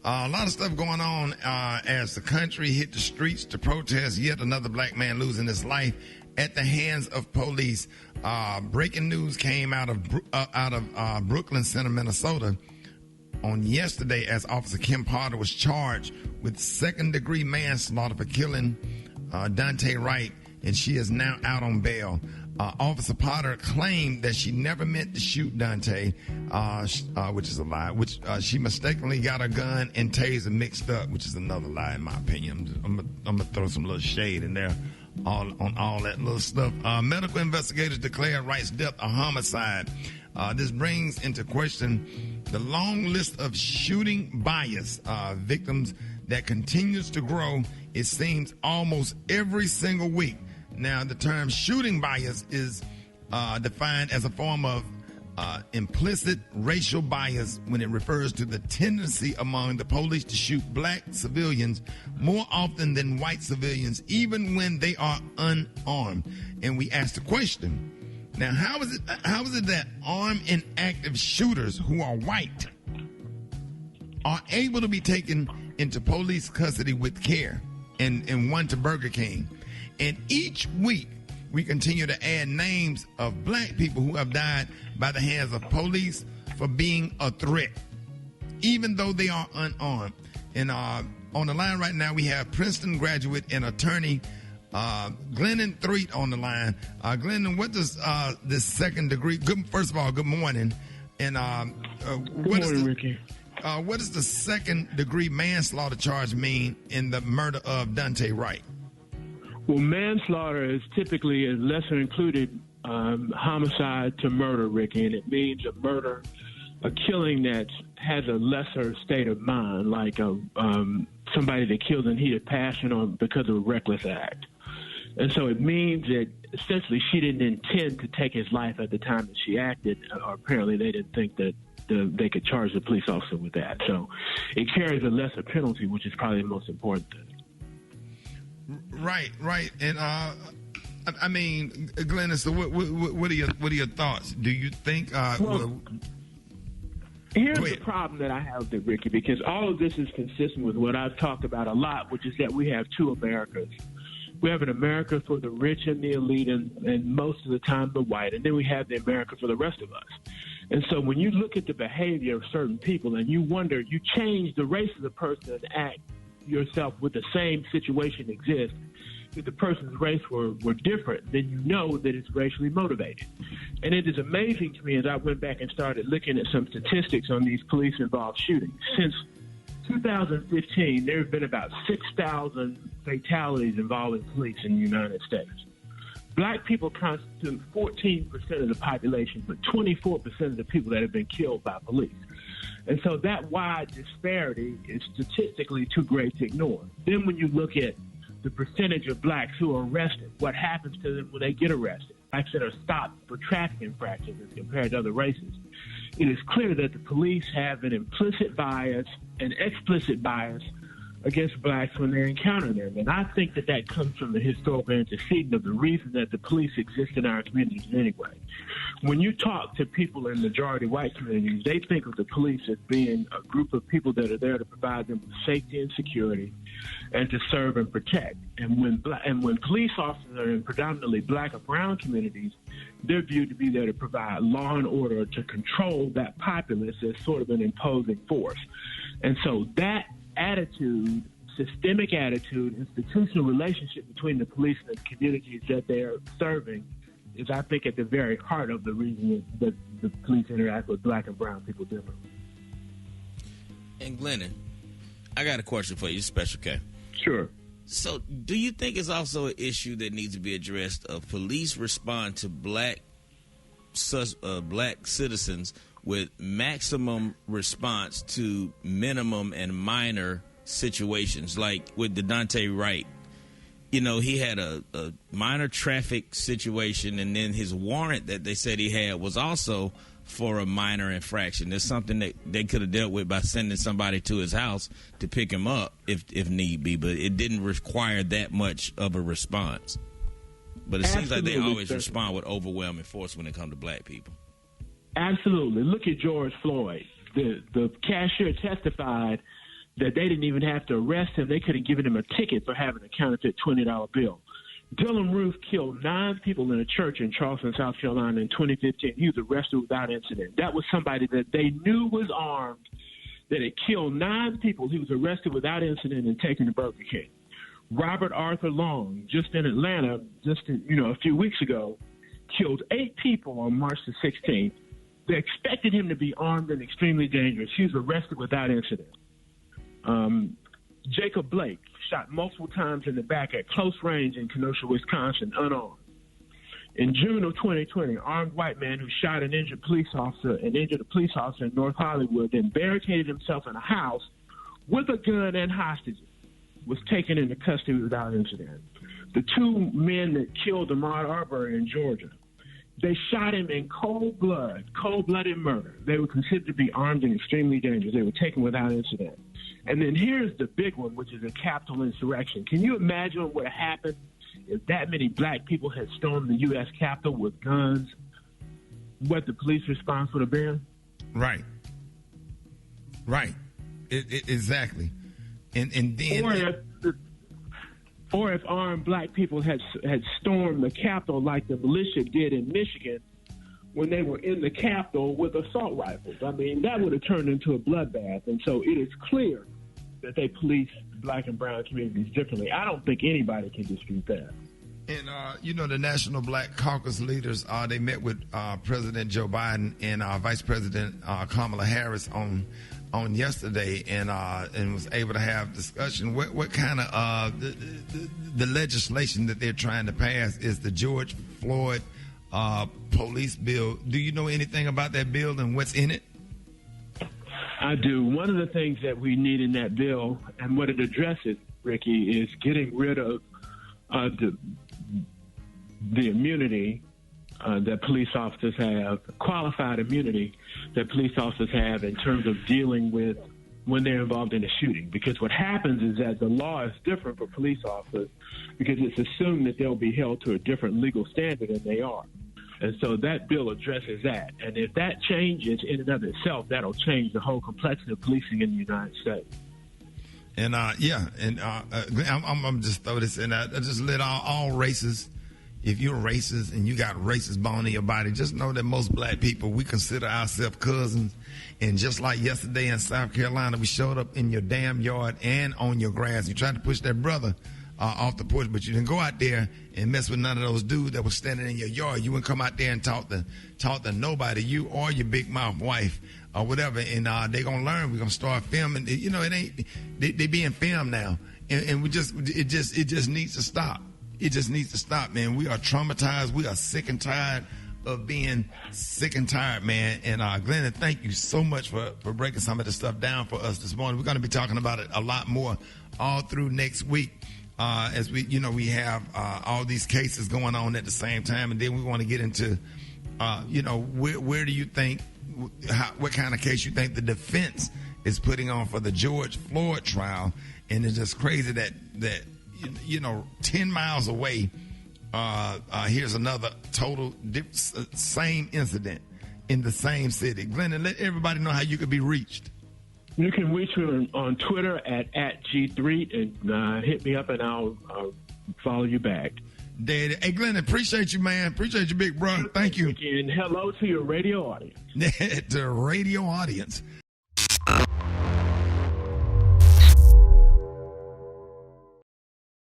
A lot of stuff going on as the country hit the streets to protest yet another black man losing his life at the hands of police. Breaking news came out of Brooklyn Center, Minnesota, on yesterday as Officer Kim Potter was charged with second-degree manslaughter for killing Dante Wright, and she is now out on bail. Officer Potter claimed that she never meant to shoot Dante, which is a lie, which she mistakenly got a gun and taser mixed up, which is another lie in my opinion. I'm going to throw some little shade in there on all that little stuff. Medical investigators declared Wright's death a homicide. This brings into question the long list of shooting bias victims that continues to grow, it seems, almost every single week. Now, the term shooting bias is defined as a form of implicit racial bias when it refers to the tendency among the police to shoot black civilians more often than white civilians, even when they are unarmed. And we ask the question, now, how is it that armed and active shooters who are white are able to be taken into police custody with care and one to Burger King? And each week, we continue to add names of black people who have died by the hands of police for being a threat, even though they are unarmed. And on the line right now, we have Princeton graduate and attorney Glennon Threatt on the line. Glennon, what does this second degree? First of all, good morning. And good morning, Rickey. What does the second degree manslaughter charge mean in the murder of Dante Wright? Well, manslaughter is typically a lesser included homicide to murder, Rickey, and it means a murder, a killing that has a lesser state of mind, like somebody that killed in heat of passion or because of a reckless act. And so it means that essentially she didn't intend to take his life at the time that she acted, or apparently they didn't think that they could charge the police officer with that. So it carries a lesser penalty, which is probably the most important thing. Right. And I mean, Glenn, so what are your thoughts? Do you think? Here's the problem that I have with Rickey, because all of this is consistent with what I've talked about a lot, which is that we have two Americas. We have an America for the rich and the elite, and most of the time the white, and then we have the America for the rest of us. And so when you look at the behavior of certain people and you wonder, you change the race of the person and act yourself with the same situation exists, if the person's race were different, then you know that it's racially motivated. And it is amazing to me as I went back and started looking at some statistics on these police-involved shootings. Since 2015, there have been about 6,000 fatalities involving police in the United States. Black people constitute 14% of the population, but 24% of the people that have been killed by police. And so that wide disparity is statistically too great to ignore. Then when you look at the percentage of blacks who are arrested, what happens to them when they get arrested, blacks that are stopped for traffic infractions as compared to other races, it is clear that the police have an implicit bias, an explicit bias against blacks when they encounter them. And I think that comes from the historical antecedent of the reason that the police exist in our communities anyway. When you talk to people in majority white communities, they think of the police as being a group of people that are there to provide them with safety and security and to serve and protect. And when police officers are in predominantly black or brown communities, they're viewed to be there to provide law and order, to control that populace as sort of an imposing force. And so that attitude, systemic attitude, institutional relationship between the police and the communities that they're serving is, I think, at the very heart of the reason that the police interact with black and brown people differently. And Glennon, I got a question for you, Special K. Sure. So do you think it's also an issue that needs to be addressed of police respond to black citizens with maximum response to minimum and minor situations, like with the Dante Wright? You know, he had a minor traffic situation, and then his warrant that they said he had was also for a minor infraction. There's something that they could have dealt with by sending somebody to his house to pick him up if need be, but it didn't require that much of a response. But it seems like they always respond with overwhelming force when it comes to black people. Absolutely. Look at George Floyd. The cashier testified that they didn't even have to arrest him. They could have given him a ticket for having a counterfeit $20 bill. Dylan Roof killed 9 people in a church in Charleston, South Carolina in 2015. He was arrested without incident. That was somebody that they knew was armed, that had killed 9 people. He was arrested without incident and taken to Burger King. Robert Arthur Long, just in Atlanta, a few weeks ago, killed 8 people on March the 16th. They expected him to be armed and extremely dangerous. He was arrested without incident. Jacob Blake shot multiple times in the back at close range in Kenosha, Wisconsin, unarmed. In June of 2020, an armed white man who shot and injured a police officer in North Hollywood, then barricaded himself in a house with a gun and hostages, was taken into custody without incident. The 2 men that killed Ahmaud Arbery in Georgia, they shot him in cold-blooded murder. They were considered to be armed and extremely dangerous. They were taken without incident. And then here's the big one, which is a Capitol insurrection. Can you imagine what would have happened if that many black people had stormed the U.S. Capitol with guns? What the police response would have been? Right. Exactly. And then... Or if armed black people had stormed the Capitol like the militia did in Michigan when they were in the Capitol with assault rifles. I mean, that would have turned into a bloodbath. And so it is clear that they police black and brown communities differently. I don't think anybody can dispute that. And, the National Black Caucus leaders, they met with President Joe Biden and Vice President Kamala Harris on yesterday and was able to have discussion. What kind of the legislation that they're trying to pass is the George Floyd police bill. Do you know anything about that bill and what's in it? I do. One of the things that we need in that bill and what it addresses, Ricky, is getting rid of the immunity that police officers have, qualified immunity that police officers have in terms of dealing with when they're involved in a shooting. Because what happens is that the law is different for police officers because it's assumed that they'll be held to a different legal standard than they are. And so that bill addresses that. And if that changes in and of itself, that'll change the whole complexity of policing in the United States. And, I'm just throw this in. I just let all races. If you're racist and you got racist bone in your body, just know that most black people, we consider ourselves cousins. And just like yesterday in South Carolina, we showed up in your damn yard and on your grass. You tried to push that brother off the porch, but you didn't go out there and mess with none of those dudes that was standing in your yard. You wouldn't come out there and talk to nobody, you or your big mouth wife or whatever. And they gonna learn. We're gonna start filming. It ain't they being filmed now, and it just needs to stop. It just needs to stop, man. We are traumatized. We are sick and tired of being sick and tired, man. And Glennon, thank you so much for breaking some of this stuff down for us this morning. We're going to be talking about it a lot more all through next week as we have all these cases going on at the same time. And then we want to get into, where do you think, what kind of case you think the defense is putting on for the George Floyd trial. And it's just crazy that 10 miles away, here's another total same incident in the same city. Glennon, let everybody know how you could be reached. You can reach me on Twitter at @G3 and hit me up and I'll follow you back. Hey, Glennon, appreciate you, man. Appreciate you, big bro. Thank you. And hello to your radio audience. To radio audience.